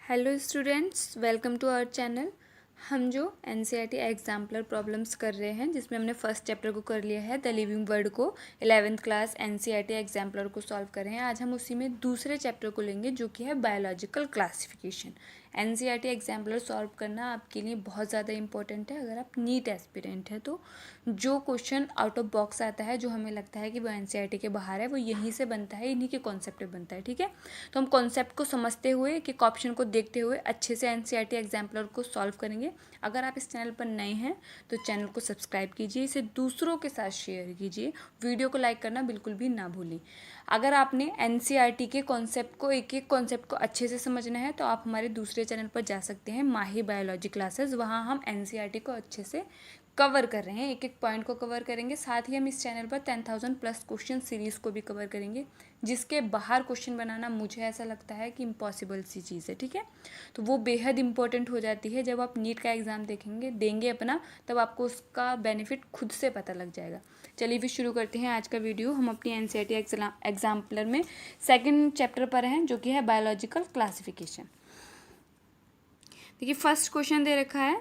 Hello students, welcome to our channel. हम जो NCERT exemplar problems कर रहे हैं, जिसमें हमने फर्स्ट चैप्टर को कर लिया है द लिविंग वर्ड को 11th क्लास एनसीईआरटी एग्जाम्पलर को सॉल्व कर रहे हैं। आज हम उसी में दूसरे चैप्टर को लेंगे जो कि है biological classification. NCERT exemplar solve करना आपके लिए बहुत ज़्यादा इंपॉर्टेंट है। अगर आप नीट एस्पिरेंट है तो जो क्वेश्चन आउट ऑफ बॉक्स आता है, जो हमें लगता है कि वो एनसीईआरटी के बाहर है, वो यहीं से बनता है, इन्हीं के कॉन्सेप्ट पे बनता है। ठीक है, तो हम कॉन्सेप्ट को समझते हुए कि ऑप्शन को देखते हुए अच्छे से एनसीईआरटी एग्जाम्पलर को सॉल्व करेंगे। अगर आप इस चैनल पर नए हैं तो चैनल को सब्सक्राइब कीजिए, इसे दूसरों के साथ शेयर कीजिए, वीडियो को लाइक करना बिल्कुल भी ना भूलें। अगर आपने एनसीईआरटी के कॉन्सेप्ट को एक कॉन्सेप्ट को अच्छे से समझना है तो आप हमारे दूसरे चैनल पर जा सकते हैं, माही बायोलॉजी क्लासेस। वहाँ हम एनसीईआरटी को अच्छे से कवर कर रहे हैं, एक एक पॉइंट को कवर करेंगे। साथ ही हम इस चैनल पर 10,000 प्लस क्वेश्चन सीरीज़ को भी कवर करेंगे, जिसके बाहर क्वेश्चन बनाना मुझे ऐसा लगता है कि इम्पॉसिबल सी चीज़ है। ठीक है, तो वो बेहद इंपॉर्टेंट हो जाती है। जब आप नीट का एग्ज़ाम देंगे अपना, तब आपको उसका बेनिफिट खुद से पता लग जाएगा। चलिए फिर शुरू करते हैं आज का वीडियो। हम अपनी एनसीईआरटी एग्जाम्पलर में सेकेंड चैप्टर पर हैं, जो कि है बायोलॉजिकल क्लासिफिकेशन। देखिए, फर्स्ट क्वेश्चन दे रखा है,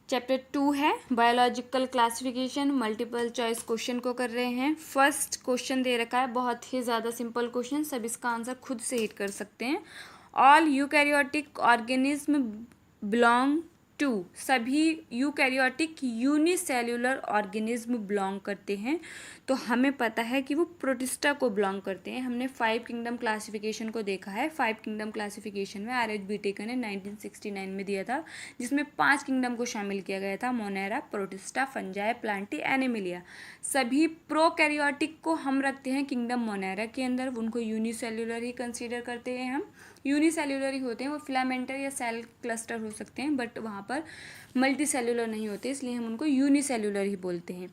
चैप्टर 2 है biological classification. Multiple choice question को कर रहे हैं। फर्स्ट क्वेश्चन दे रखा है, बहुत ही ज़्यादा सिंपल क्वेश्चन, सब इसका आंसर खुद से हिट कर सकते हैं। All eukaryotic organism belong to, सभी यूकैरियोटिक यूनिसेल्युलर ऑर्गेनिज्म बिलोंग करते हैं। तो हमें पता है कि वो प्रोटिस्टा को बिलोंग करते हैं। हमने 5 किंगडम क्लासिफिकेशन को देखा है। 5 किंगडम क्लासिफिकेशन में आर एच बीटेकर ने 1969 में दिया था, जिसमें 5 किंगडम को शामिल किया गया था, Monera, protista, fungi, Plantae, Animalia. सभी प्रोकैरियोटिक को हम रखते हैं किंगडम मोनेरा के अंदर, उनको यूनिसेल्युलर ही कंसीडर करते हैं हम। यूनिसेल्युलर ही होते हैं, वो फिलामेंटर या सेल क्लस्टर हो सकते हैं, बट वहाँ पर मल्टी सेल्युलर नहीं होते, इसलिए हम उनको यूनिसेल्युलर ही बोलते हैं।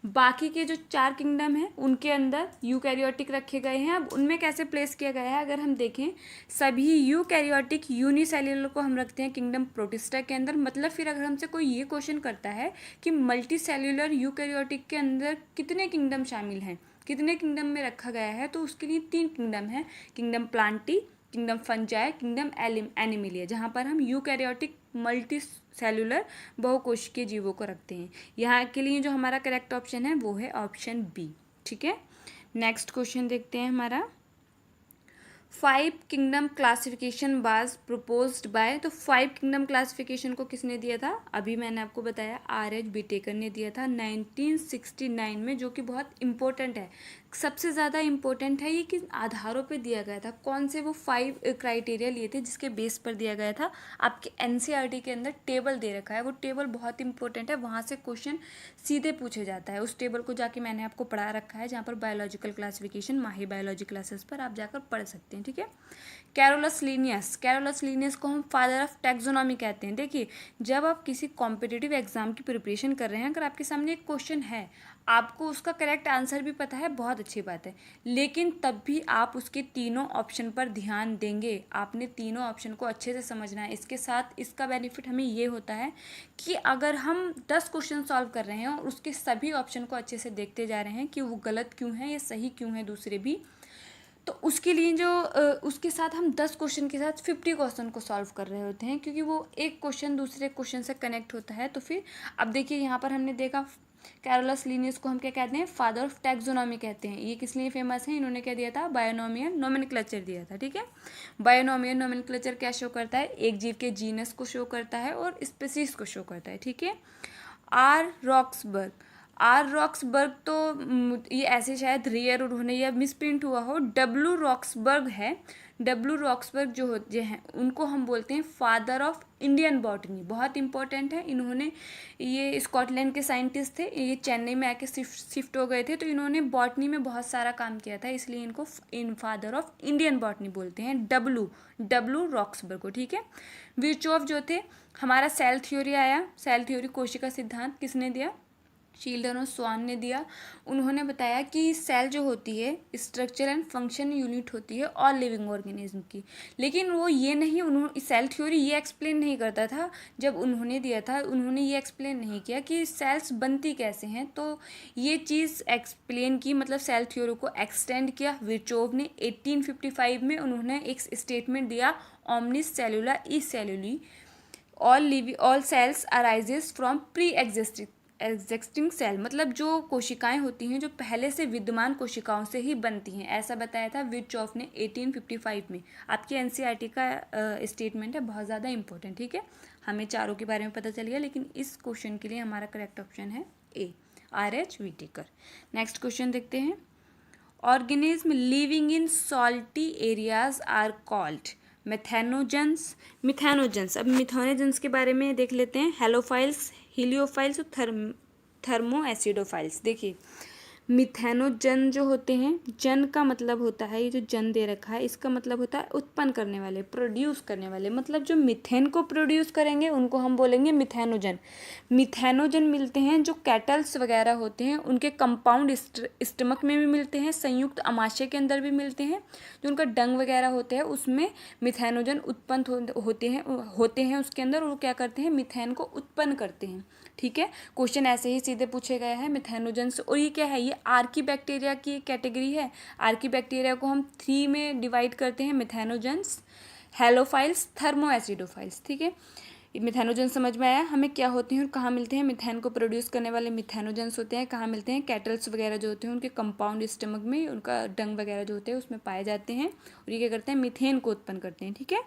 बाकी के जो 4 किंगडम हैं उनके अंदर यूकैरियोटिक रखे गए हैं। अब उनमें कैसे प्लेस किया गया है, अगर हम देखें, सभी यूकैरियोटिक यूनिसेल्युलर को हम रखते हैं किंगडम प्रोटिस्टा के अंदर। मतलब फिर अगर हमसे कोई ये क्वेश्चन करता है कि मल्टी सेल्युलर यूकैरियोटिक के अंदर कितने किंगडम शामिल हैं, कितने किंगडम में रखा गया है, तो उसके लिए 3 किंगडम है, kingdom Plantae, kingdom fungi, kingdom Animalia, जहाँ पर हम यूकैरियोटिक मल्टी सेल्युलर बहुकोशिकीय जीवों को रखते हैं। यहाँ के लिए जो हमारा करेक्ट ऑप्शन है वो है ऑप्शन बी। ठीक है, नेक्स्ट क्वेश्चन देखते हैं हमारा। 5 kingdom classification was proposed bye, तो 5 किंगडम क्लासिफिकेशन को किसने दिया था, अभी मैंने आपको बताया, आर एच बीटेकर ने दिया था 1969 में, जो कि बहुत इंपॉर्टेंट है। सबसे ज़्यादा इंपॉर्टेंट है ये कि आधारों पे दिया गया था, कौन से वो 5 क्राइटेरिया लिए थे जिसके बेस पर दिया गया था। आपके एनसीईआरटी के अंदर टेबल दे रखा है, वो टेबल बहुत इंपॉर्टेंट है, वहाँ से क्वेश्चन सीधे पूछे जाता है। उस टेबल को जाके मैंने आपको पढ़ा रखा है, जहाँ पर बायोलॉजिकल क्लासिफिकेशन माही बायोलॉजी क्लासेस पर आप जाकर पढ़ सकते हैं। ठीक है, कैरोलस लीनियस, कैरोलस लीनियस को हम फादर ऑफ टैक्सोनॉमी कहते हैं। देखिए, जब आप किसी कॉम्पिटिटिव एग्जाम की प्रिपरेशन कर रहे हैं, अगर आपके सामने एक क्वेश्चन है, आपको उसका करेक्ट आंसर भी पता है, बहुत अच्छी बात है, लेकिन तब भी आप उसके तीनों ऑप्शन पर ध्यान देंगे। आपने तीनों ऑप्शन को अच्छे से समझना है। इसके साथ इसका बेनिफिट हमें ये होता है कि अगर हम 10 क्वेश्चन सॉल्व कर रहे हैं और उसके सभी ऑप्शन को अच्छे से देखते जा रहे हैं कि वो गलत क्यों है या सही क्यों है दूसरे भी, तो उसके लिए जो उसके साथ हम 10 क्वेश्चन के साथ 50 क्वेश्चन को सॉल्व कर रहे होते हैं, क्योंकि वो एक क्वेश्चन दूसरे क्वेश्चन से कनेक्ट होता है। तो फिर अब देखिए, यहाँ पर हमने देखा कैरोलस लीनियस को हम क्या कहते हैं, फादर ऑफ टैक्सोनॉमी कहते हैं। ये किस लिए फेमस है, इन्होंने क्या दिया था, बायोनोमियल नोमेनक्लेचर दिया था। ठीक है, बायोनोमियल नोमेनक्लेचर क्या शो करता है, एक जीव के जीनस को शो करता है और स्पीसीज को शो करता है। ठीक है, आर रॉक्सबर्ग तो ये ऐसे शायद रेयर उन्होंने या मिसप्रिंट हुआ हो, डब्लू रॉक्सबर्ग है। डब्लू रॉक्सबर्ग जो हैं उनको हम बोलते हैं फादर ऑफ इंडियन बॉटनी, बहुत इंपॉर्टेंट है। इन्होंने, ये स्कॉटलैंड के साइंटिस्ट थे, ये चेन्नई में आके शिफ्ट हो गए थे, तो इन्होंने बॉटनी में बहुत सारा काम किया था, इसलिए इनको फादर ऑफ इंडियन बॉटनी बोलते हैं, डब्लू रॉक्सबर्ग को। ठीक है, विर्चोव जो थे, हमारा सेल थ्योरी आया, सेल थ्योरी कोशिका सिद्धांत किसने दिया, शील्डन और स्वान ने दिया। उन्होंने बताया कि सेल जो होती है स्ट्रक्चर एंड फंक्शन यूनिट होती है ऑल लिविंग ऑर्गेनिज्म की, लेकिन वो ये नहीं, उन्होंने सेल थ्योरी ये एक्सप्लेन नहीं करता था। जब उन्होंने दिया था उन्होंने ये एक्सप्लेन नहीं किया कि सेल्स बनती कैसे हैं, तो ये चीज़ एक्सप्लेन की, मतलब सेल थ्योरी को एक्सटेंड किया। विर्चोव ने 1855 में उन्होंने एक स्टेटमेंट दिया, omnis cellula e cellula all cells arises from pre existing cell, मतलब जो कोशिकाएं होती हैं जो पहले से विद्यमान कोशिकाओं से ही बनती हैं, ऐसा बताया था विर्चोव ने 1855 में। आपकी एनसीईआरटी का स्टेटमेंट है, बहुत ज़्यादा इंपॉर्टेंट, ठीक है। हमें चारों के बारे में पता चल गया, लेकिन इस क्वेश्चन के लिए हमारा करेक्ट ऑप्शन है ए, R.H. व्हिटेकर। नेक्स्ट क्वेश्चन देखते हैं। Organism living in salty areas are called methanogens. Methanogens, अब मिथेनोजेंस के बारे में देख लेते हैं। हेलोफाइल्स, हीलियोफाइल्स और थर्मो एसिडोफाइल्स। देखिए मिथेनोजन जो होते हैं, जन का मतलब होता है, ये जो जन दे रखा है इसका मतलब होता है उत्पन्न करने वाले, प्रोड्यूस करने वाले, मतलब जो मिथेन को प्रोड्यूस करेंगे उनको हम बोलेंगे मिथेनोजन। मिथेनोजन मिलते हैं जो कैटल्स वगैरह होते हैं उनके कंपाउंड स्टमक में भी मिलते हैं, संयुक्त अमाशय के अंदर भी मिलते हैं, जो उनका डंग वगैरह होते हैं उसमें मिथेनोजन उत्पन्न होते हैं उसके अंदर, और वो क्या करते हैं, मिथेन को उत्पन्न करते हैं, ठीक है। क्वेश्चन ऐसे ही सीधे पूछे गए हैं मिथेनोजेंस। और ये क्या है, ये आर्की बैक्टीरिया की एक कैटेगरी है। आर्की बैक्टीरिया को हम 3 में डिवाइड करते हैं, मिथेनोजेंस, हेलोफाइल्स, थर्मो एसिडोफाइल्स, ठीक है। मिथेनोजन समझ में आया हमें क्या होते हैं और कहाँ मिलते हैं। मिथेन को प्रोड्यूस करने वाले मिथेनोजेंस होते हैं, कहाँ मिलते हैं, कैटल्स वगैरह जो होते हैं उनके कंपाउंड स्टमक में, उनका डंग वगैरह जो होते हैं उसमें पाए जाते हैं, और ये क्या करते हैं, मिथेन को उत्पन्न करते हैं, ठीक है।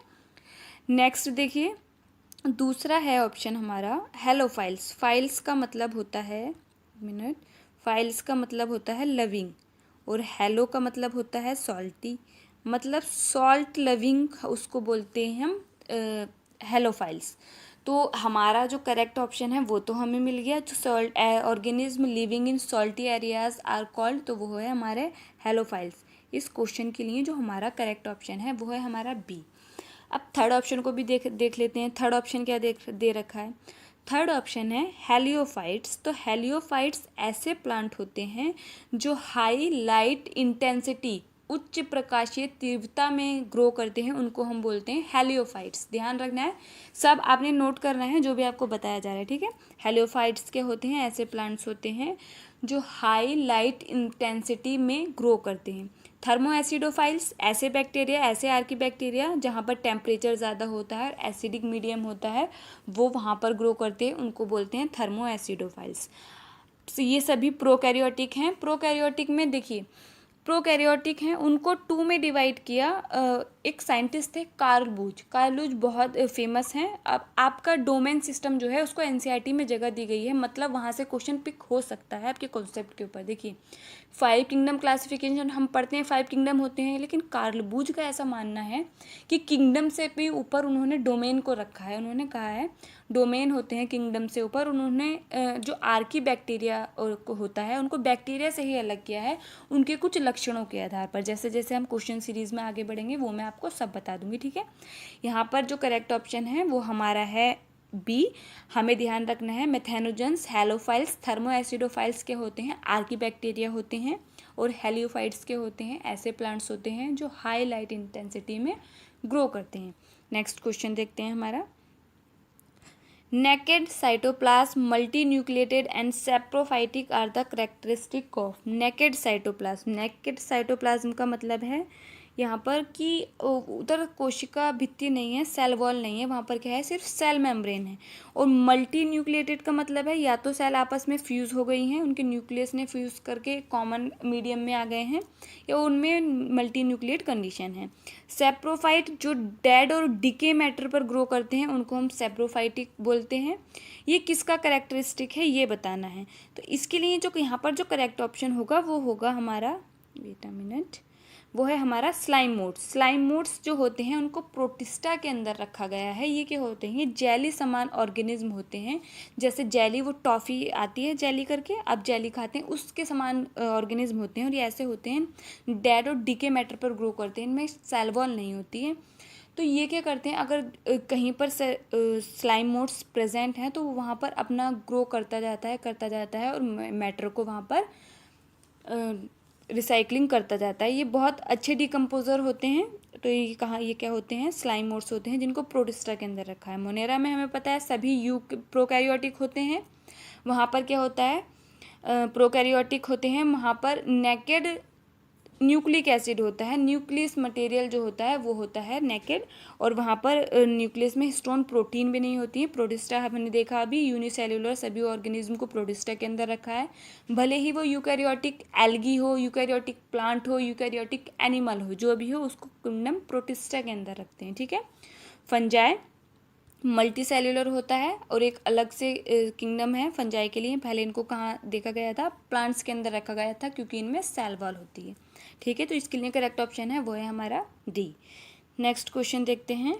नेक्स्ट देखिए, दूसरा है ऑप्शन हमारा हेलोफाइल्स। फाइल्स का मतलब होता है, फाइल्स का मतलब होता है लविंग, और हेलो का मतलब होता है सॉल्टी, मतलब सॉल्ट लविंग उसको बोलते हैं हम हेलोफाइल्स। तो हमारा जो करेक्ट ऑप्शन है वो तो हमें मिल गया, जो salt organism living in salty areas are called, तो वो है हमारे हेलोफाइल्स। इस क्वेश्चन के लिए जो हमारा करेक्ट ऑप्शन है वो है हमारा बी। अब थर्ड ऑप्शन को भी देख लेते हैं। थर्ड ऑप्शन क्या दे रखा है। थर्ड ऑप्शन है हेलियोफाइट्स। तो हेलियोफाइट्स ऐसे प्लांट होते हैं जो हाई लाइट इंटेंसिटी, उच्च प्रकाशीय तीव्रता में ग्रो करते हैं, उनको हम बोलते हैं हेलियोफाइट्स। ध्यान रखना है, सब आपने नोट करना है जो भी आपको बताया जा रहा है, ठीक है। हेलियोफाइट्स के होते हैं, ऐसे प्लांट्स होते हैं जो हाई लाइट इंटेंसिटी में ग्रो करते हैं। थर्मो एसिडोफाइल्स, ऐसे बैक्टीरिया, ऐसे आर्की बैक्टीरिया जहाँ पर टेम्परेचर ज़्यादा होता है, एसिडिक मीडियम होता है, वो वहाँ पर ग्रो करते हैं, उनको बोलते हैं थर्मो एसिडोफाइल्स। तो ये सभी प्रोकैरियोटिक हैं। प्रोकैरियोटिक में देखिए, प्रोकैरियोटिक हैं उनको 2 में डिवाइड किया। एक साइंटिस्ट थे कार्ल बूच। कार्ल बूच बहुत फेमस हैं। अब आपका डोमेन सिस्टम जो है उसको एनसीईआरटी में जगह दी गई है, मतलब वहाँ से क्वेश्चन पिक हो सकता है आपके कॉन्सेप्ट के ऊपर। देखिए 5 किंगडम क्लासिफिकेशन हम पढ़ते हैं, 5 किंगडम होते हैं, लेकिन कार्ल बूच का ऐसा मानना है कि किंगडम से भी ऊपर उन्होंने डोमेन को रखा है। उन्होंने कहा है डोमेन होते हैं किंगडम से ऊपर। उन्होंने जो आर्की बैक्टीरिया को होता है उनको बैक्टीरिया से ही अलग किया है, उनके कुछ लक्षणों के आधार पर। जैसे जैसे हम क्वेश्चन सीरीज में आगे बढ़ेंगे वो मैं आपको सब बता दूंगी, ठीक है। यहाँ पर जो करेक्ट ऑप्शन है वो हमारा है बी। हमें ध्यान रखना है मेथेनोजेंस, हेलोफाइल्स, थर्मो एसिडोफाइल्स के होते हैं, आर्की बैक्टीरिया होते हैं, और हेलियोफाइट्स के होते हैं, ऐसे प्लांट्स होते हैं जो हाई लाइट इंटेंसिटी में ग्रो करते हैं। नेक्स्ट क्वेश्चन देखते हैं हमारा। Naked cytoplasm, multinucleated and saprophytic are the characteristic of naked cytoplasm. Naked cytoplasm का मतलब है यहाँ पर कि उधर कोशिका भित्ति नहीं है, सेल वॉल नहीं है, वहाँ पर क्या है, सिर्फ सेल मेम्ब्रेन है। और मल्टी न्यूक्लिएटेड का मतलब है या तो सेल आपस में फ्यूज़ हो गई हैं, उनके न्यूक्लियस ने फ्यूज़ करके कॉमन मीडियम में आ गए हैं, या उनमें मल्टी न्यूक्लिएट कंडीशन है। सेप्रोफाइट जो डेड और डिके मैटर पर ग्रो करते हैं उनको हम सेप्रोफाइटिक बोलते हैं। ये किसका करेक्टरिस्टिक है ये बताना है। तो इसके लिए जो यहाँ पर जो करेक्ट ऑप्शन होगा वो होगा हमारा, वेट अ मिनट, वो है हमारा स्लाइम मोड्स। स्लाइम मोड्स जो होते हैं उनको प्रोटिस्टा के अंदर रखा गया है। ये क्या होते हैं, ये जेली समान ऑर्गेनिज्म होते हैं। जैसे जेली, वो टॉफ़ी आती है जेली करके, आप जेली खाते हैं, उसके समान ऑर्गेनिज्म होते हैं, और ये ऐसे होते हैं डेड और डिके मैटर पर ग्रो करते हैं, इनमें सेल वॉल नहीं होती है। तो ये क्या करते हैं, अगर कहीं पर स्लाइम मोड्स प्रेजेंट हैं तो वो वहाँ पर अपना ग्रो करता जाता है और मैटर को वहाँ पर रिसाइकलिंग करता जाता है। ये बहुत अच्छे डिकम्पोजर होते हैं। तो ये क्या होते हैं, स्लाइम मोड्स होते हैं जिनको प्रोटिस्टा के अंदर रखा है। मोनेरा में हमें पता है सभी प्रोकैरियोटिक होते हैं। वहाँ पर क्या होता है, प्रोकैरियोटिक होते हैं, वहाँ पर नेकेड न्यूक्लिक एसिड होता है, न्यूक्लियस मटेरियल जो होता है वो होता है नेकेड, और वहाँ पर न्यूक्लियस में हिस्टोन प्रोटीन भी नहीं होती है। प्रोटिस्टा हमने देखा अभी यूनिसेल्युलर सभी ऑर्गेनिज्म को प्रोटिस्टा के अंदर रखा है, भले ही वो यूकैरियोटिक एल्गी हो, यूकैरियोटिक प्लांट हो, यूकैरियोटिक एनिमल हो, जो भी हो उसको किंगडम प्रोटिस्टा के अंदर रखते हैं। ठीक है। फंजाई मल्टी सेल्यूलर होता है और एक अलग से किंगडम है फंजाई के लिए। पहले इनको कहाँ देखा गया था, प्लांट्स के अंदर रखा गया था क्योंकि इनमें सेल वॉल होती है। ठीक है, तो इसके लिए करेक्ट ऑप्शन है वो है हमारा डी। नेक्स्ट क्वेश्चन देखते हैं।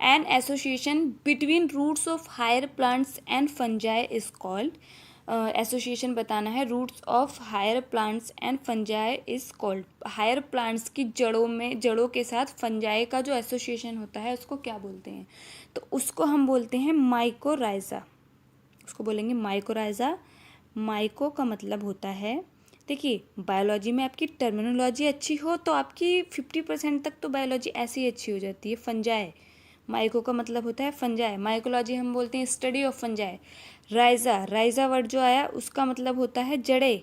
An association between roots of higher plants and fungi is called. Association बताना है, roots of higher plants and fungi is called. Higher plants की जड़ों के साथ फंजाई का जो एसोसिएशन होता है उसको क्या बोलते हैं, तो उसको हम बोलते हैं माइकोराइजा। उसको बोलेंगे माइकोराइजा। माइको का मतलब होता है, देखिए बायोलॉजी में आपकी टर्मिनोलॉजी अच्छी हो तो आपकी 50% तक तो बायोलॉजी ऐसे ही अच्छी हो जाती है। फंजाई, माइको का मतलब होता है फंजाई, माइकोलॉजी हम बोलते हैं स्टडी ऑफ फंजाई। राइजा वर्ड जो आया उसका मतलब होता है जड़े,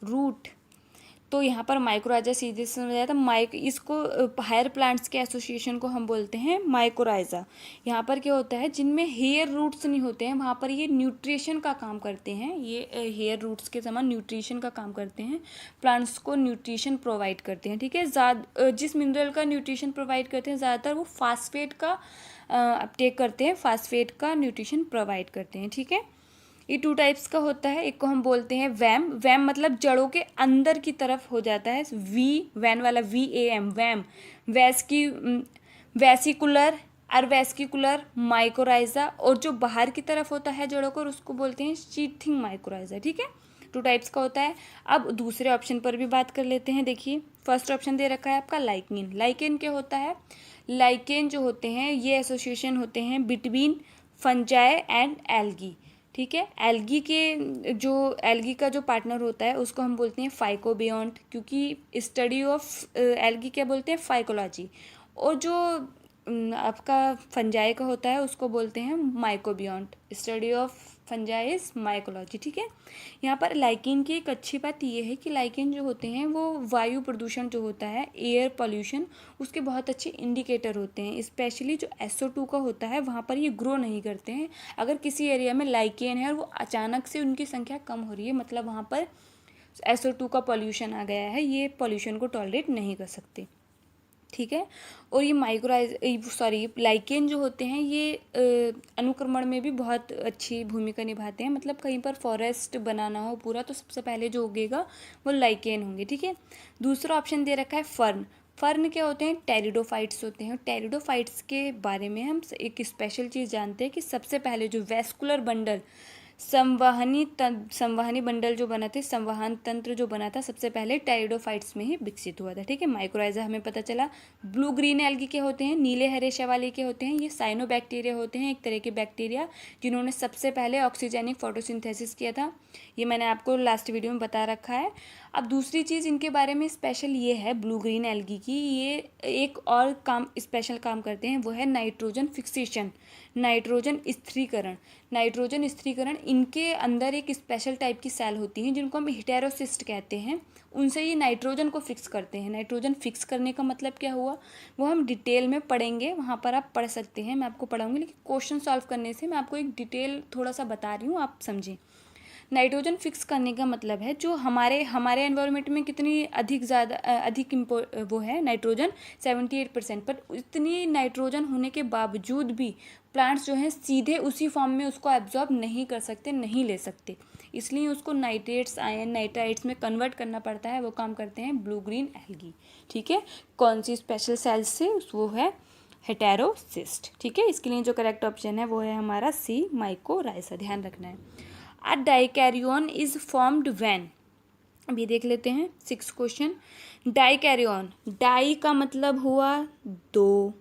रूट। तो यहाँ पर माइकोराइजा सीधे से समझ आया था। इसको हायर प्लांट्स के एसोसिएशन को हम बोलते हैं माइकोराइजा। यहाँ पर क्या होता है, जिनमें हेयर रूट्स नहीं होते हैं वहाँ पर ये न्यूट्रिशन का काम करते हैं। ये हेयर रूट्स के समान न्यूट्रिशन का काम करते हैं, प्लांट्स को न्यूट्रिशन प्रोवाइड करते हैं। ठीक है, जिस मिनरल का न्यूट्रिशन प्रोवाइड करते हैं ज़्यादातर वो फास्फेट का अपटेक करते हैं, फास्फेट का न्यूट्रिशन प्रोवाइड करते हैं। ठीक है, ये 2 टाइप्स का होता है। एक को हम बोलते हैं वैम मतलब जड़ों के अंदर की तरफ हो जाता है, वैन वाला VAM, वेसिकुलर, अर्वेस्किकुलर माइकोराइजा, और जो बाहर की तरफ होता है जड़ों को उसको बोलते हैं शीथिंग माइकोराइजा। ठीक है, 2 टाइप्स का होता है। अब दूसरे ऑप्शन पर भी बात कर लेते हैं। देखिए फर्स्ट ऑप्शन दे रखा है आपका लाइकेन। लाइकेन क्या होता है, लाइकेन जो होते हैं ये एसोसिएशन होते हैं बिटवीन फंजाई एंड एल्गी। ठीक है, एल्गी का जो पार्टनर होता है उसको हम बोलते हैं फाइकोबियॉन्ट, क्योंकि स्टडी ऑफ एल्गी क्या बोलते हैं, फाइकोलॉजी। और जो आपका फंजाई का होता है उसको बोलते हैं mycobiont, study of fungi is mycology. ठीक है, यहाँ पर लाइकेन की एक अच्छी बात ये है कि लाइकेन जो होते हैं वो वायु प्रदूषण जो होता है, एयर पॉल्यूशन, उसके बहुत अच्छे इंडिकेटर होते हैं। स्पेशली जो SO2 का होता है वहाँ पर ये ग्रो नहीं करते हैं। अगर किसी एरिया में लाइकेन है और वो अचानक से उनकी संख्या कम हो रही है, मतलब वहाँ पर SO2 का पॉल्यूशन आ गया है, ये पॉल्यूशन को टॉलरेट नहीं कर सकते। ठीक है, और ये लाइकेन जो होते हैं ये अनुक्रमण में भी बहुत अच्छी भूमिका निभाते हैं। मतलब कहीं पर फॉरेस्ट बनाना हो पूरा तो सबसे पहले जो उगेगा वो लाइकेन होंगे। ठीक है, दूसरा ऑप्शन दे रखा है फर्न क्या होते हैं, टेरिडोफाइट्स होते हैं। टेरिडोफाइट्स के बारे में हम एक स्पेशल चीज़ जानते हैं कि सबसे पहले जो वेस्कुलर बंडल, संवहनी बंडल जो बना थे, संवहन तंत्र जो बना था, सबसे पहले टेरिडोफाइट्स में ही विकसित हुआ था। ठीक है, माइकोराइजा हमें पता चला। ब्लू ग्रीन एल्गी के होते हैं, नीले हरे शैवाल के होते हैं, ये साइनोबैक्टीरिया होते हैं, एक तरह के बैक्टीरिया जिन्होंने सबसे पहले ऑक्सीजेनिक फोटोसिंथेसिस किया था। ये मैंने आपको लास्ट वीडियो में बता रखा है। अब दूसरी चीज़ इनके बारे में स्पेशल ये है ब्लू ग्रीन एल्गी की, ये एक और स्पेशल काम करते हैं, वो है नाइट्रोजन फिक्सेशन, नाइट्रोजन स्थिरीकरण। इनके अंदर एक स्पेशल टाइप की सेल होती हैं जिनको हम हेटेरोसिस्ट कहते हैं, उनसे ये नाइट्रोजन को फिक्स करते हैं। नाइट्रोजन फिक्स करने का मतलब क्या हुआ वो हम डिटेल में पढ़ेंगे, वहाँ पर आप पढ़ सकते हैं, मैं आपको पढ़ाऊँगी, लेकिन क्वेश्चन सॉल्व करने से मैं आपको एक डिटेल थोड़ा सा बता रही हूँ, आप समझें। नाइट्रोजन फिक्स करने का मतलब है जो हमारे एनवायरनमेंट में कितनी अधिक वो है नाइट्रोजन 78%, पर इतनी नाइट्रोजन होने के बावजूद भी प्लांट्स जो हैं सीधे उसी फॉर्म में उसको एब्जॉर्ब नहीं कर सकते, नहीं ले सकते, इसलिए उसको नाइट्रेट्स आयन नाइट्राइट्स में कन्वर्ट करना पड़ता है। वो काम करते हैं ब्लू ग्रीन एल्गी। ठीक है, कौन सी स्पेशल सेल्स से, वो है हेटेरोसिस्ट। ठीक है, इसके लिए जो करेक्ट ऑप्शन है वो है हमारा सी, माइकोराइजा, ध्यान रखना है। अ डाइकैरियन इज फॉर्म्ड व्हेन, अभी देख लेते हैं 6 क्वेश्चन। डाइकैरियन, डाई का मतलब हुआ 2,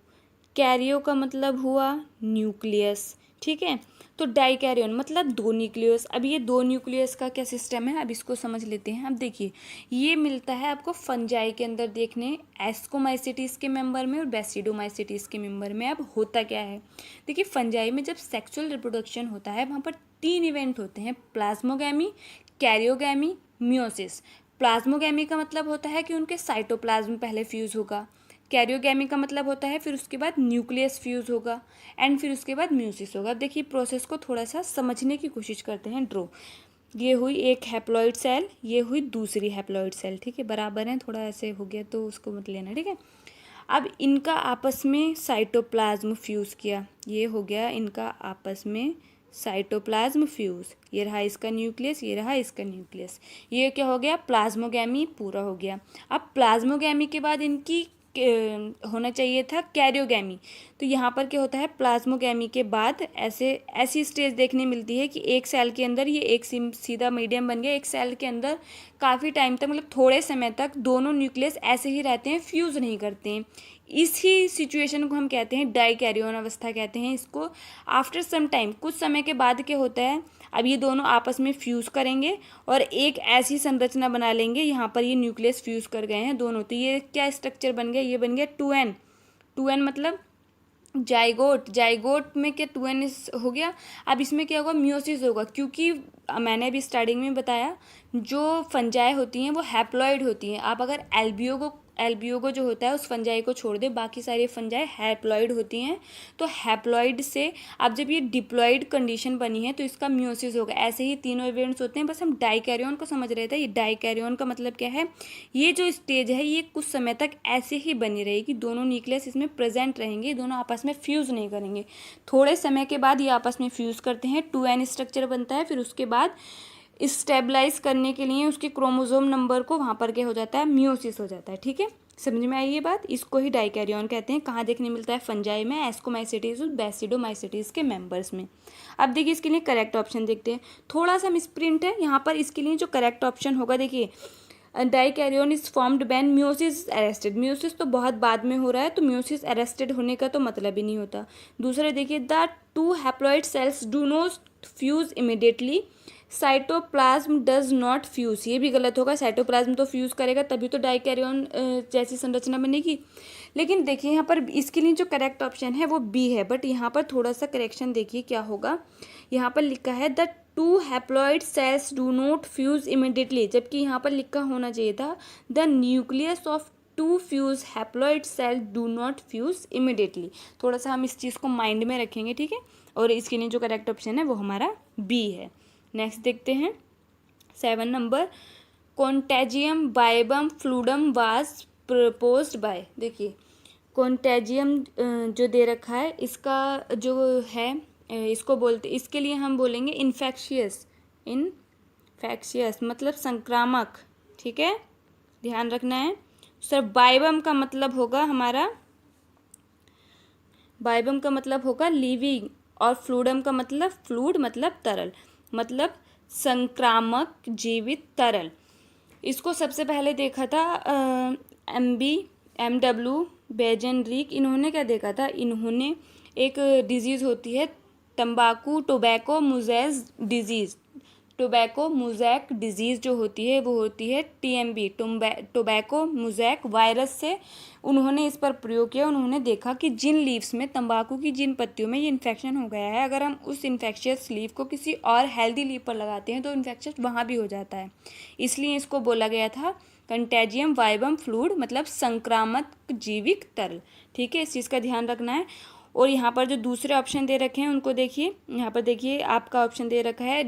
कैरियो का मतलब हुआ न्यूक्लियस, ठीक है। तो डाइकैरियन मतलब दो न्यूक्लियस। अब ये दो न्यूक्लियस का क्या सिस्टम है, अब इसको समझ लेते हैं। अब देखिए ये मिलता है आपको फंजाई के अंदर देखने, एस्कोमाइसिटीज के मेंबर में और बेसिडोमाइसिटीज के मेंबर में। अब होता क्या है, देखिए फंजाई में जब सेक्सुअल रिप्रोडक्शन होता है वहाँ पर 3 इवेंट होते हैं, प्लाज्मोगैमी, कैरियोगैमी, मियोसिस। प्लाज्मोगैमी का मतलब होता है कि उनके साइटोप्लाज्म पहले फ्यूज़ होगा, कैरियोगैमी का मतलब होता है फिर उसके बाद न्यूक्लियस फ्यूज़ होगा एंड फिर उसके बाद म्यूसिस होगा। अब देखिए प्रोसेस को थोड़ा सा समझने की कोशिश करते हैं। ड्रो, ये हुई एक हैप्लॉइड सेल, ये हुई दूसरी हैप्लॉइड सेल, ठीक है, बराबर हैं, थोड़ा ऐसे हो गया तो उसको मत लेना, ठीक है। अब इनका आपस में साइटोप्लाज्म फ्यूज़ किया, ये हो गया इनका आपस में साइटोप्लाज्म फ्यूज़, ये रहा इसका न्यूक्लियस, ये रहा इसका न्यूक्लियस, ये क्या हो गया, प्लाज्मोगैमी पूरा हो गया। अब प्लाज्मोगैमी के बाद इनकी होना चाहिए था कैरियोगैमी। तो यहाँ पर क्या होता है, प्लाज्मोगैमी के बाद ऐसी स्टेज देखने मिलती है कि एक सेल के अंदर ये एक सीधा मीडियम बन गया, एक सेल के अंदर काफ़ी टाइम तक मतलब थोड़े समय तक दोनों न्यूक्लियस ऐसे ही रहते हैं, फ्यूज़ नहीं करते हैं। इसी सिचुएशन को हम कहते हैं डाइकैरियन अवस्था कहते हैं इसको। आफ्टर सम टाइम, कुछ समय के बाद क्या होता है, अब ये दोनों आपस में फ्यूज़ करेंगे और एक ऐसी संरचना बना लेंगे, यहाँ पर ये न्यूक्लियस फ्यूज़ कर गए हैं दोनों, तो ये क्या स्ट्रक्चर बन गया, ये बन गया 2n। 2n मतलब जाइगोट, जाइगोट में क्या 2n हो गया। अब इसमें क्या होगा, मियोसिस होगा, क्योंकि मैंने अभी स्टार्टिंग में बताया जो फंजाई होती हैं वो हैप्लॉइड होती हैं। आप अगर एल्बियोगो जो होता है उस फंजाई को छोड़ दे, बाकी सारी फंजाई हैप्लॉइड होती हैं। तो हैप्लॉइड से अब जब ये डिप्लॉइड कंडीशन बनी है तो इसका मियोसिस होगा। ऐसे ही तीनों इवेंट्स होते हैं, बस हम डाइकैरियन को समझ रहे थे। ये डाइकैरियन का मतलब क्या है, ये जो स्टेज है ये कुछ समय तक ऐसे ही बनी रहेगी, दोनों न्यूक्लियस इसमें प्रेजेंट रहेंगे, दोनों आपस में फ्यूज़ नहीं करेंगे। थोड़े समय के बाद ये आपस में फ्यूज़ करते हैं, 2n स्ट्रक्चर बनता है, फिर उसके बाद स्टेबलाइज करने के लिए उसके क्रोमोसोम नंबर को वहाँ पर क्या हो जाता है, मियोसिस हो जाता है, ठीक है। समझ में आई ये बात, इसको ही डाइकैरियन कहते हैं। कहाँ देखने मिलता है, फंजाई में, एस्कोमाइसिटीज और बेसिडोमाइसिटीज के मेंबर्स में। अब देखिए इसके लिए करेक्ट ऑप्शन देखते हैं, थोड़ा सा मिसप्रिंट है यहाँ पर। इसके लिए जो करेक्ट ऑप्शन होगा, देखिए dikaryon is formed when meiosis arrested. Meiosis तो बहुत बाद में हो रहा है, तो मियोसिस अरेस्टेड होने का तो मतलब ही नहीं होता। दूसरा देखिए, the 2 haploid cells do not fuse immediately, cytoplasm does not fuse. ये भी गलत होगा, साइटोप्लाज्म तो फ्यूज करेगा तभी तो डाइकैरियन जैसी संरचना बनेगी। लेकिन देखिए यहाँ पर इसके लिए जो करेक्ट ऑप्शन है वो बी है, बट यहाँ पर थोड़ा सा करेक्शन देखिए क्या होगा। यहाँ पर लिखा है the 2 haploid cells do not fuse immediately, जबकि यहाँ पर लिखा होना चाहिए था the nucleus of 2 fuse haploid cell do not fuse immediately. थोड़ा सा हम इस चीज़ को माइंड में रखेंगे, ठीक है। और इसके लिए जो करेक्ट ऑप्शन है वो हमारा बी है। नेक्स्ट देखते हैं 7 number, contagium vivum fluidum was proposed by. देखिए कॉन्टेजियम जो दे रखा है इसका जो है इसको बोलते, इसके लिए हम बोलेंगे इन्फेक्शियस, इन्फेक्शियस मतलब संक्रामक, ठीक है, ध्यान रखना है। सर बाइबम का मतलब होगा हमारा, बाइबम का मतलब होगा लिविंग, और फ्लूडम का मतलब, फ्लूड मतलब तरल, मतलब संक्रामक जीवित तरल। इसको सबसे पहले देखा था MW बेजेनरिक। इन्होंने क्या देखा था, इन्होंने एक डिजीज़ होती है तंबाकू tobacco mosaic disease, tobacco mosaic disease जो होती है वो होती है TMB, टोबैको मोज़ेक वायरस से उन्होंने इस पर प्रयोग किया। उन्होंने देखा कि जिन लीव्स में, तंबाकू की जिन पत्तियों में ये इन्फेक्शन हो गया है, अगर हम उस इन्फेक्शियस लीव को किसी और हेल्दी लीव पर लगाते हैं तो इन्फेक्शन वहाँ भी हो जाता है। इसलिए इसको बोला गया था कंटेजियम वाइबम फ्लूड, मतलब संक्रामक जीवित तरल, ठीक है, इस चीज़ का ध्यान रखना है। और यहाँ पर जो दूसरे ऑप्शन दे रखे हैं उनको देखिए, यहाँ पर देखिए आपका ऑप्शन दे रखा है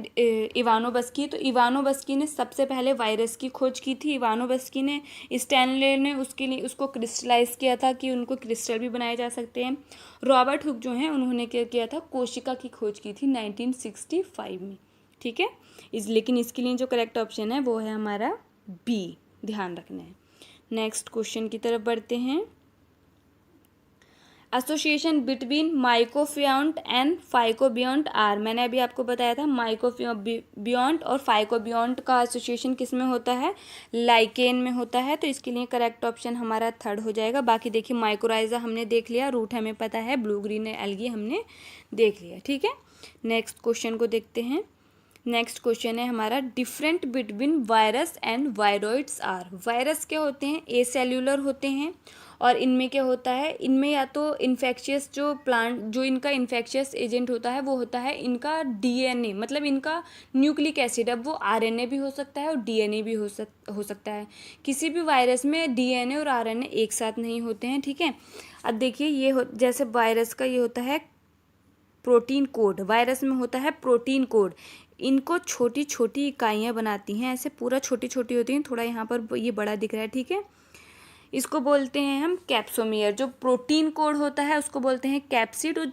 इवानोवस्की। तो इवानोवस्की ने सबसे पहले वायरस की खोज की थी। इवानोवस्की ने, स्टैनले ने उसके लिए उसको क्रिस्टलाइज किया था कि उनको क्रिस्टल भी बनाए जा सकते हैं। रॉबर्ट हुक जो हैं उन्होंने क्या किया था, कोशिका की खोज की थी 1965 में, ठीक है। लेकिन इसके लिए जो करेक्ट ऑप्शन है वो है हमारा बी, ध्यान रखना है। नेक्स्ट क्वेश्चन की तरफ बढ़ते हैं। एसोसिएशन बिटवीन माइकोबियोंट एंड फाइकोबियोंट आर, मैंने अभी आपको बताया था माइकोबियोंट और फाइकोबियोंट का एसोसिएशन किस में होता है, लाइकेन में होता है। तो इसके लिए करेक्ट ऑप्शन हमारा थर्ड हो जाएगा। बाकी देखिए माइकोराइजा हमने देख लिया, रूट हमें पता है, ब्लू ग्रीन एल्गी हमने देख लिया, ठीक है। नेक्स्ट क्वेश्चन को देखते हैं। नेक्स्ट क्वेश्चन है हमारा, different between virus and viroids are. Virus क्या होते हैं, ए सेल्यूलर होते हैं, और इनमें क्या होता है, इनमें या तो इन्फेक्शियस जो इनका इन्फेक्शियस एजेंट होता है वो होता है इनका डीएनए, मतलब इनका न्यूक्लिक एसिड। अब वो आरएनए भी हो सकता है और डीएनए भी हो सकता है। किसी भी वायरस में डीएनए और आरएनए एक साथ नहीं होते हैं, ठीक है। अब देखिए जैसे वायरस का ये होता है प्रोटीन कोड, वायरस में होता है प्रोटीन कोड। इनको छोटी छोटी इकाइयाँ बनाती हैं, ऐसे पूरा छोटी छोटी होती हैं, थोड़ा यहाँ पर ये बड़ा दिख रहा है, ठीक है। इसको बोलते हैं हम कैप्सोमियर। जो प्रोटीन कोड होता है उसको बोलते हैं कैप्सिड, और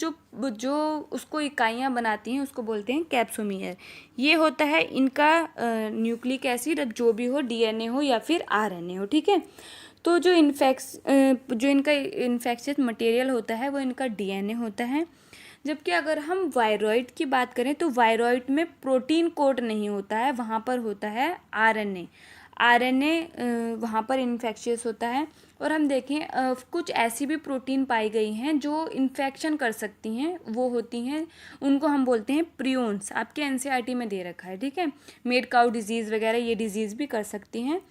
जो उसको इकाइयाँ बनाती हैं उसको बोलते हैं कैप्सोमियर। ये होता है इनका न्यूक्लिक एसिड, जो भी हो, डीएनए हो या फिर आरएनए हो, ठीक है। तो जो इनका इन्फेक्शियस मटेरियल होता है वो इनका डीएनए होता है। जबकि अगर हम वायरॉइड की बात करें तो वायरॉइड में प्रोटीन कोड नहीं होता है, वहाँ पर होता है आरएनए। वहाँ पर इन्फेक्शियस होता है। और हम देखें कुछ ऐसी भी प्रोटीन पाई गई हैं जो इन्फेक्शन कर सकती हैं, वो होती हैं, उनको हम बोलते हैं प्रियोन्स। आपके एनसीईआरटी में दे रखा है, ठीक है। मेड काउ डिजीज़ वगैरह ये डिजीज़ भी कर सकती हैं।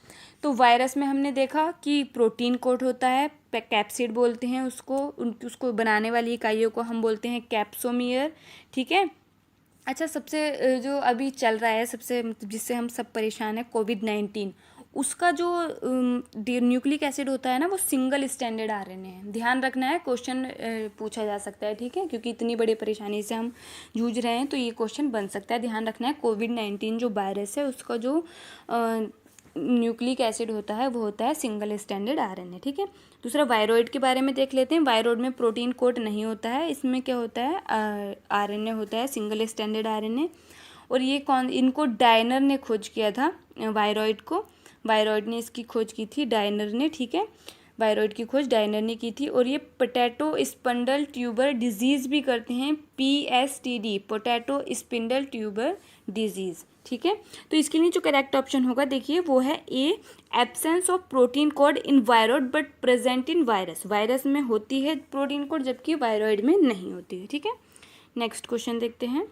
तो वायरस में हमने देखा कि प्रोटीन कोड होता है, कैप्सिड बोलते हैं उसको बनाने वाली इकाइयों को हम बोलते हैं कैप्सोमियर, ठीक है। अच्छा, सबसे जो अभी चल रहा है, सबसे जिससे हम सब परेशान है, कोविड-19, उसका जो न्यूक्लिक एसिड होता है ना, वो सिंगल स्टैंडर्ड आरएनए है। ध्यान रखना है, क्वेश्चन पूछा जा सकता है, ठीक है, क्योंकि इतनी बड़ी परेशानी से हम जूझ रहे हैं तो ये क्वेश्चन बन सकता है। ध्यान रखना है, कोविड-19 जो वायरस है उसका जो न्यूक्लिक एसिड होता है वो होता है सिंगल स्टैंडर्ड आरएनए, ठीक है। दूसरा वायरॉइड के बारे में देख लेते हैं। वायरॉइड में प्रोटीन कोड नहीं होता है, इसमें क्या होता है, आरएनए होता है, सिंगल स्टैंडर्ड आरएनए। और ये इनको डायनर ने खोज किया था, वायरॉइड ने इसकी खोज की थी, डायनर ने, ठीक है। वायरॉइड की खोज डायनर ने की थी। और ये पोटैटो स्पिंडल ट्यूबर डिजीज़ भी करते हैं, PSTD, potato spindle tuber disease, ठीक है। तो इसके लिए जो करेक्ट ऑप्शन होगा देखिए वो है a, absence of protein code in viroid but present in virus. Virus में होती है प्रोटीन कोड जबकि वायरॉइड में नहीं होती है, ठीक है। नेक्स्ट क्वेश्चन देखते हैं।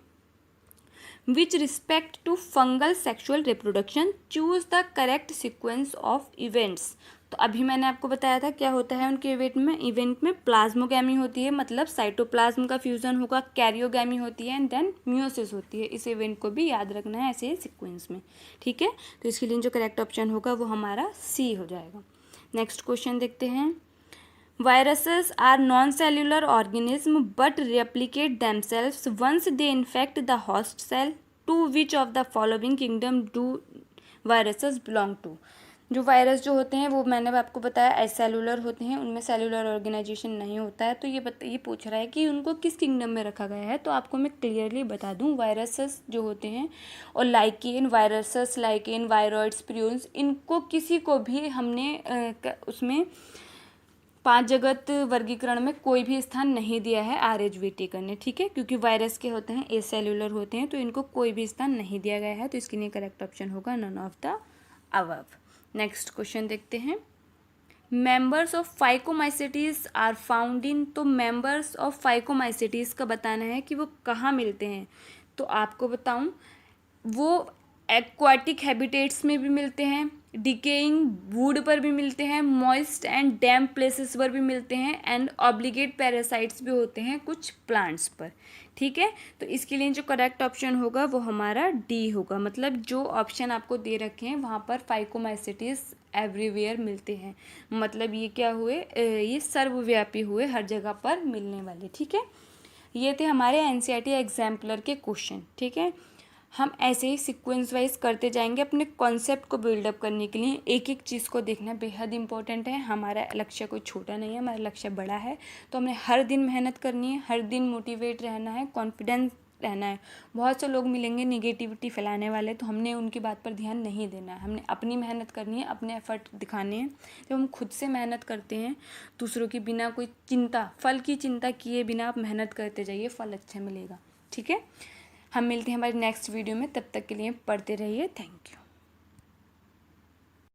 Which respect to fungal sexual reproduction choose the correct sequence of events. तो अभी मैंने आपको बताया था क्या होता है उनके इवेंट में प्लाज्मोगैमी होती है, मतलब साइटोप्लाज्म का फ्यूजन होगा, कैरियोगैमी होती है, एंड देन म्यूसिस होती है। इस इवेंट को भी याद रखना है ऐसे सीक्वेंस में, ठीक है। तो इसके लिए जो करेक्ट ऑप्शन होगा वो हमारा सी हो जाएगा। नेक्स्ट क्वेश्चन देखते हैं। Viruses are non-cellular organisms but replicate themselves once they infect the host cell. To which of the following kingdom do viruses belong to? जो वायरस जो होते हैं वो मैंने आपको बताया एसेलुलर होते हैं, उनमें सेलुलर ऑर्गेनाइजेशन नहीं होता है। तो ये पूछ रहा है कि उनको किस किंगडम में रखा गया है। तो आपको मैं क्लियरली बता दूं, वायरसेस जो होते हैं और लाइकेन, वायरॉइड्स, प्रियोन्स, इनको किसी को भी हमने उसमें 5 जगत वर्गीकरण में कोई भी स्थान नहीं दिया है RHVT करने, ठीक है, क्योंकि वायरस के होते हैं एसेलुलर होते हैं, तो इनको कोई भी स्थान नहीं दिया गया है। तो इसके लिए करेक्ट ऑप्शन होगा none of the above. Next question देखते हैं। Members of phycomycetes are found in. तो मेंबर्स ऑफ फाइकोमाइसेटीज का बताना है कि वो कहाँ मिलते हैं। तो आपको बताऊं, वो एक्वाटिक हैबिटेट्स में भी मिलते हैं, डिकेइंग वुड पर भी मिलते हैं, मॉइस्ट एंड डैम्प प्लेसेस पर भी मिलते हैं, एंड ऑब्लिगेट पैरासाइट्स भी होते हैं कुछ प्लांट्स पर, ठीक है। तो इसके लिए जो करेक्ट ऑप्शन होगा वो हमारा डी होगा, मतलब जो ऑप्शन आपको दे रखे हैं वहाँ पर फाइकोमाइसेटीज एवरीवेयर मिलते हैं, मतलब ये क्या हुए, ये सर्वव्यापी हुए, हर जगह पर मिलने वाले, ठीक है। ये थे हमारे एनसीईआरटी एग्जाम्पलर के क्वेश्चन, ठीक है। हम ऐसे ही सीक्वेंस वाइज करते जाएंगे अपने कॉन्सेप्ट को बिल्डअप करने के लिए। एक एक चीज़ को देखना बेहद इंपॉर्टेंट है। हमारा लक्ष्य कोई छोटा नहीं है, हमारा लक्ष्य बड़ा है। तो हमें हर दिन मेहनत करनी है, हर दिन मोटिवेट रहना है, कॉन्फिडेंस रहना है। बहुत से लोग मिलेंगे निगेटिविटी फैलाने वाले, तो हमने उनकी बात पर ध्यान नहीं देना है। हमने अपनी मेहनत करनी है, अपने एफर्ट दिखाने हैं। जब हम खुद से मेहनत करते हैं, दूसरों की बिना कोई चिंता, फल की चिंता किए बिना आप मेहनत करते जाइए, फल अच्छा मिलेगा। ठीक है, हम मिलते हैं हमारी नेक्स्ट वीडियो में। तब तक के लिए पढ़ते रहिए। Thank you.